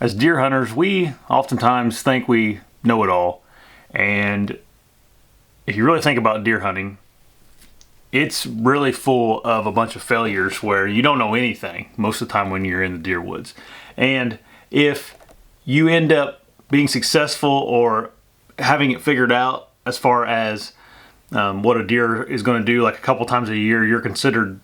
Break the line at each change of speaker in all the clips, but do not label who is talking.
as deer hunters, we oftentimes think we know it all. And if you really think about deer hunting, it's really full of a bunch of failures where you don't know anything most of the time when you're in the deer woods. And if you end up being successful or having it figured out as far as what a deer is going to do, like a couple times a year, you're considered,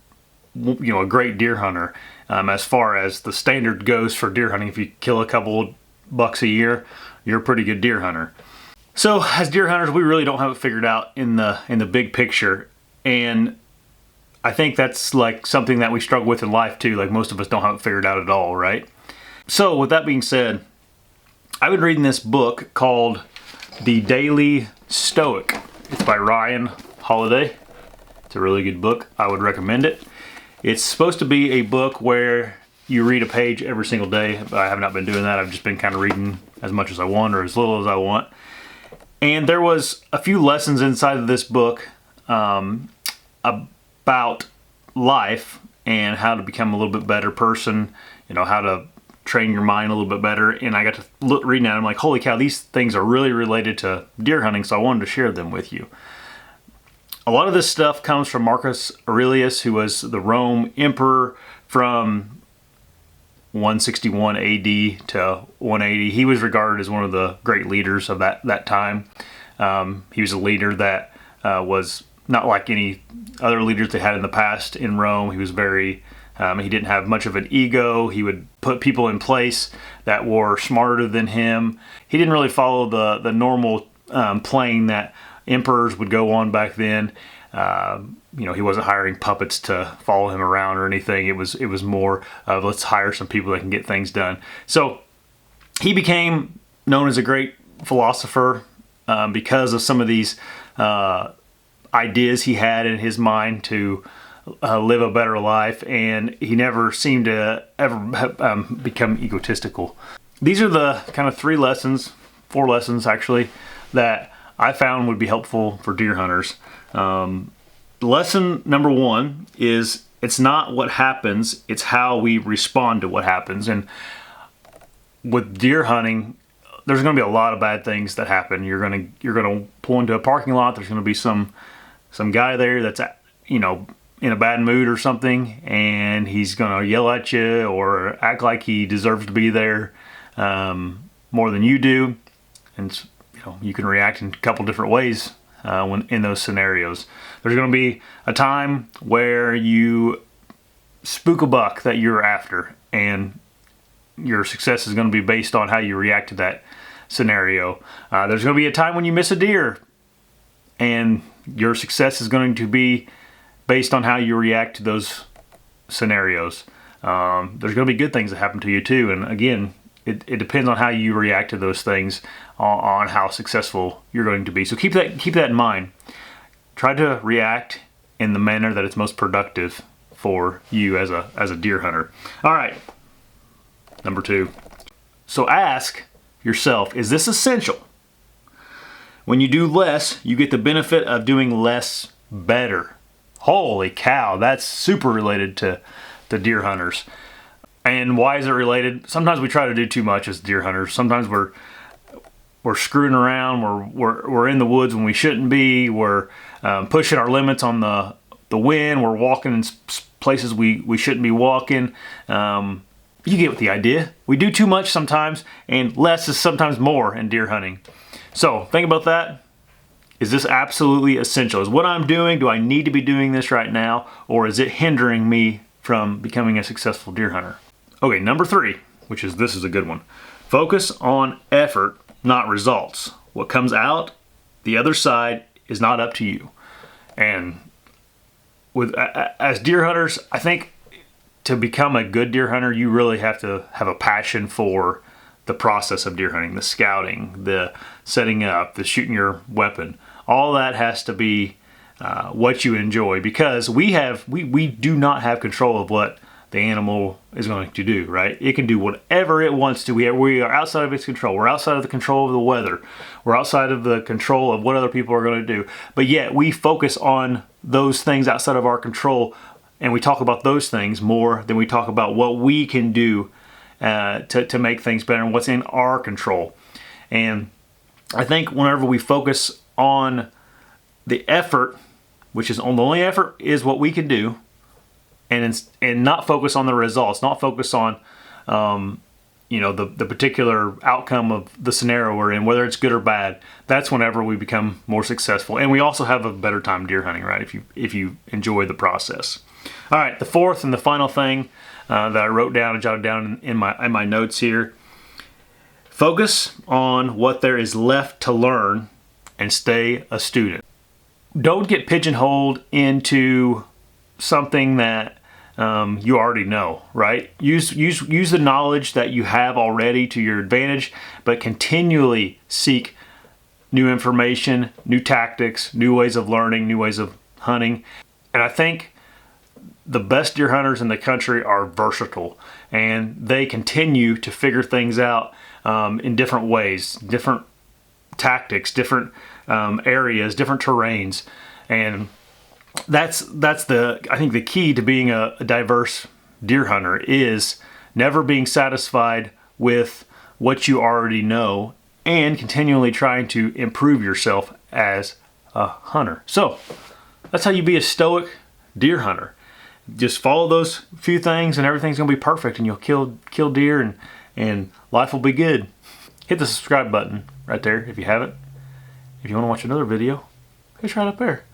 a great deer hunter. As far as the standard goes for deer hunting, if you kill a couple bucks a year, you're a pretty good deer hunter. So as deer hunters, we really don't have it figured out in the big picture. And I think that's like something that we struggle with in life too. Like most of us don't have it figured out at all, right? So with that being said, I've been reading this book called The Daily Stoic. It's by Ryan Holiday. It's a really good book. I would recommend it. It's supposed to be a book where you read a page every single day, but I have not been doing that. I've just been kind of reading as much as I want or as little as I want. And there was a few lessons inside of this book about life and how to become a little bit better person, how to train your mind a little bit better. And I got to reading that, I'm like, holy cow, these things are really related to deer hunting, so I wanted to share them with you. A lot of this stuff comes from Marcus Aurelius, who was the Rome emperor from 161 AD to 180. He was regarded as one of the great leaders of that time. He was a leader that was not like any other leaders they had in the past in Rome. He was very, he didn't have much of an ego. He would put people in place that were smarter than him. He didn't really follow the normal playing that emperors would go on back then. He wasn't hiring puppets to follow him around or anything. It was more of, let's hire some people that can get things done. So he became known as a great philosopher because of some of these ideas he had in his mind to live a better life, and he never seemed to ever become egotistical. These are the kind of 4 lessons actually, that I found would be helpful for deer hunters. Lesson number 1 is it's not what happens, it's how we respond to what happens. And with deer hunting, there's going to be a lot of bad things that happen. You're going to pull into a parking lot. There's going to be some guy there that's in a bad mood or something, and he's going to yell at you or act like he deserves to be there more than you do. And you can react in a couple different ways when in those scenarios. There's going to be a time where you spook a buck that you're after, and your success is going to be based on how you react to that scenario. There's going to be a time when you miss a deer, and your success is going to be based on how you react to those scenarios. There's going to be good things that happen to you too, and again, it depends on how you react to those things on how successful you're going to be. So keep that in mind. Try to react in the manner that it's most productive for you as a deer hunter. All right, number 2. So ask yourself, is this essential? When you do less, you get the benefit of doing less better. Holy cow, that's super related to deer hunters. And why is it related? Sometimes we try to do too much as deer hunters. Sometimes we're screwing around. We're in the woods when we shouldn't be. We're pushing our limits on the wind. We're walking in places we shouldn't be walking. You get the idea. We do too much sometimes, and less is sometimes more in deer hunting. So think about that. Is this absolutely essential? Is what I'm doing, do I need to be doing this right now, or is it hindering me from becoming a successful deer hunter? Okay, number 3, this is a good one. Focus on effort, not results. What comes out the other side is not up to you. And as deer hunters, I think to become a good deer hunter, you really have to have a passion for the process of deer hunting, the scouting, the setting up, the shooting your weapon. All that has to be what you enjoy, because we do not have control of what the animal is going to do, right? It can do whatever it wants to. We are outside of its control. We're outside of the control of the weather. We're outside of the control of what other people are going to do. But yet we focus on those things outside of our control, and we talk about those things more than we talk about what we can do to make things better and what's in our control. And I think whenever we focus on the effort, which is the only effort is what we can do, and not focus on the results, not focus on the particular outcome of the scenario we're in, whether it's good or bad, that's whenever we become more successful. And we also have a better time deer hunting, right? If you enjoy the process. All right, the fourth and the final thing that I wrote down and jotted down in my notes here: focus on what there is left to learn and stay a student. Don't get pigeonholed into something that you already know, right? Use the knowledge that you have already to your advantage, but continually seek new information, new tactics, new ways of learning, new ways of hunting. And I think the best deer hunters in the country are versatile, and they continue to figure things out in different ways, different tactics, different areas, different terrains. And that's I think the key to being a diverse deer hunter is never being satisfied with what you already know and continually trying to improve yourself as a hunter. So that's how you be a stoic deer hunter. Just follow those few things and everything's gonna be perfect, and you'll kill deer and life will be good. Hit the subscribe button right there if you haven't. If you want to watch another video, it's right up there.